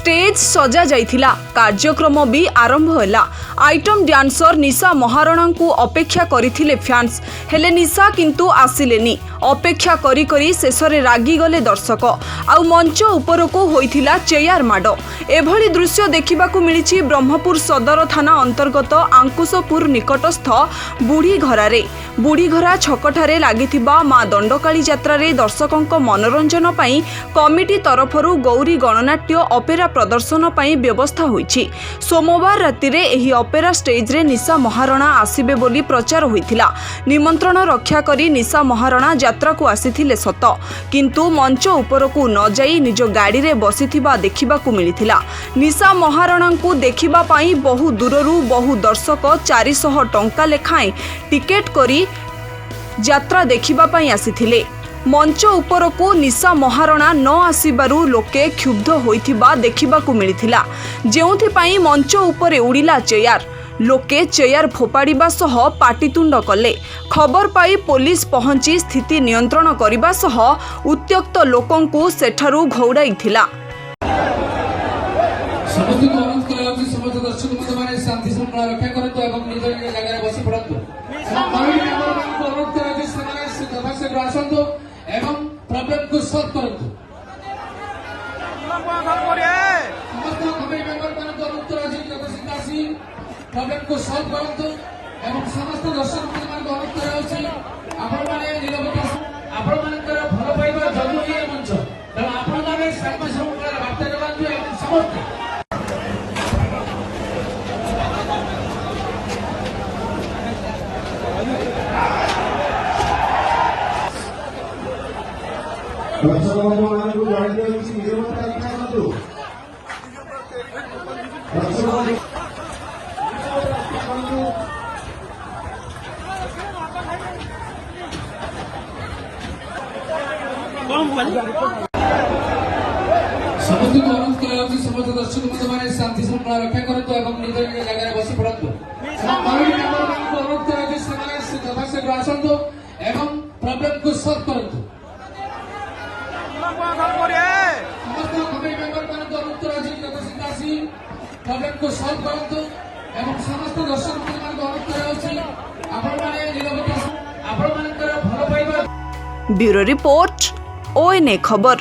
Stage सजा जाइथिला। कार्यक्रम भी आरंभ होला। आइटम डांसर निशा महाराणा को अपेक्षा करिथिले फैंस, हेले निशा किंतु आसिलेनी। अपेक्षा करी करी शेषरे रागी गले दर्शक। आउ मंच ऊपर को होइथिला चेयर माड। एभली दृश्य देखिबाकू मिलिछि ब्रह्मपुर सदर थाना अंतर्गत आंकुशपुर निकटस्थ बुढ़ीघरारे। बुढ़ीघरा छकठारे लागिथिबा मां दंडकाली यात्रा रे दर्शकंक मनोरंजन पई कमिटी तरफरु गौरी गणनाट्य ऑपेरा प्रदर्शन पई व्यवस्था होईछि। सोमवार राति रे एही ऑपेरा स्टेज रे निशा महाराणा आसीबे बोली प्रचार होइथिला। निमंत्रण रक्षा करी निशा महाराणा यात्रा को आसीथिले सत, किंतु मंच ऊपर को न जाई निज गाड़ी रे बसिथिबा देखिबाकू मिलिथिला। निशा महाराणा को देखिबा पई बहु दूररु बहु दर्शक 400 टंका लेखाएं टिकेट करी यात्रा देखिबा पई आसीथिले। मंच ऊपर को निशा महाराणा न आसीबारु लोके क्षुब्ध होइथिबा देखिबाकू मिलिथिला। जेउथि मंच ऊपर उड़िला चेयर। लोके चेयर फोपाड़िबा सह पाटितुंड कले। खबर पाई पुलिस पहुंची स्थिति नियंत्रण करिबा सह उत्त्यक्त लोकंकु सेठारु घौड़ाइथिला। समस्त अनुरोध कराउछि समस्त दर्शक बंधुମାନେ शांति श्रृंखला रक्षा करନ୍ତୁ ଏବଂ ନିଜ ନିଜ ଜାଗାରେ ବସି ପଡ଼ନ୍ତୁ। କମିଟି ମେମ୍ବରମାନଙ୍କୁ ଅନୁରୋଧ କରାଯାଉଛି ସେମାନେ ଯଥାଶୀଘ୍ର ଆସନ୍ତୁ ଏବଂ ପ୍ରୋବ୍ଲେମକୁ ସଲ୍ଭ କରନ୍ତୁ। ସମସ୍ତ କମିଟି ମେମ୍ବରମାନଙ୍କୁ ଅନୁରୋଧ କରାଯାଉଛି ଯଥାଶୀଘ୍ର ଆସି ପ୍ରୋବ୍ଲେମକୁ ସଲ୍ଭ କରନ୍ତୁ ଏବଂ ସମସ୍ତ ଦର୍ଶକ ବନ୍ଧୁମାନଙ୍କୁ ଅନୁରୋଧ କରାଯାଉଛି ଆପଣମାନେ ନିରବତା ଆପଣମାନଙ୍କର ଭଲ ପାଇବା ଜରୁରୀ ଏ ମଞ୍ଚ, ତେଣୁ ଆପଣମାନେ ଶାନ୍ତି ଶୃଙ୍ଖଳାର ବାର୍ତ୍ତା ଦେବାନ୍ତୁ ଏବଂ ସମସ୍ତେ ସମସ୍ତଙ୍କୁ ଅନୁରୋଧ କରାଯାଉଛି ସମସ୍ତ ଦର୍ଶକ ବନ୍ଧୁମାନେ ଶାନ୍ତି ଶୃଙ୍ଖଳା ରକ୍ଷା କରନ୍ତୁ ଏବଂ ନିଜ ନିଜ ଜାଗାରେ ବସି ପଡ଼ନ୍ତୁ। କମିଟି ମେମ୍ବରମାନଙ୍କୁ ଅନୁରୋଧ କରାଯାଉଛି ସେମାନେ ଯଥାଶୀଘ୍ର ଆସନ୍ତୁ ଏବଂ ପ୍ରୋବ୍ଲେମକୁ ସଲ୍ଭ କରନ୍ତୁ। ସମସ୍ତ କମିଟି ମେମ୍ବରମାନଙ୍କୁ ଅନୁରୋଧ କରାଯାଉଛି ଯଥାଶୀଘ୍ର ଆସି ପ୍ରୋବ୍ଲେମକୁ ସଲ୍ଭ କରନ୍ତୁ ଏବଂ ସମସ୍ତ ଦର୍ଶକ ବନ୍ଧୁମାନଙ୍କୁ ଅନୁରୋଧ କରାଯାଉଛି ଆପଣମାନେ ନିରବତା ଆପଣମାନଙ୍କର ଭଲ ପାଇବା। ब्यूरो रिपोर्ट ONA खबर।